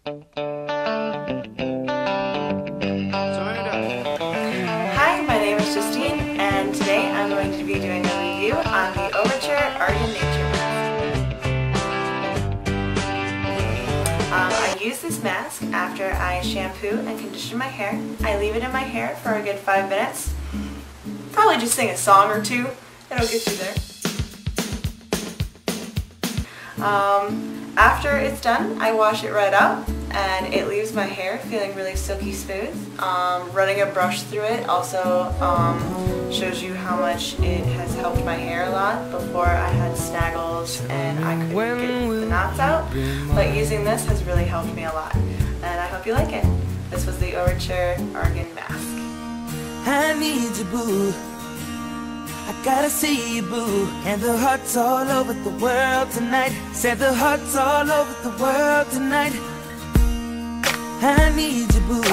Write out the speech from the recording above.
Hi, my name is Justine, and today I'm going to be doing a review on the Overture Argan Nature Mask. I use this mask after I shampoo and condition my hair. I leave it in my hair for a good 5 minutes. Probably just sing a song or two. It'll get you there. After it's done, I wash it right out, and it leaves my hair feeling really silky smooth. Running a brush through it also shows you how much it has helped my hair a lot. Before I had snaggles and I couldn't get the knots out, but using this has really helped me a lot, and I hope you like it. This was the Overture Argan Mask. I need you, boo. I gotta see you, boo. And the hearts all over the world tonight. Said the hearts all over the world tonight. I need you, boo.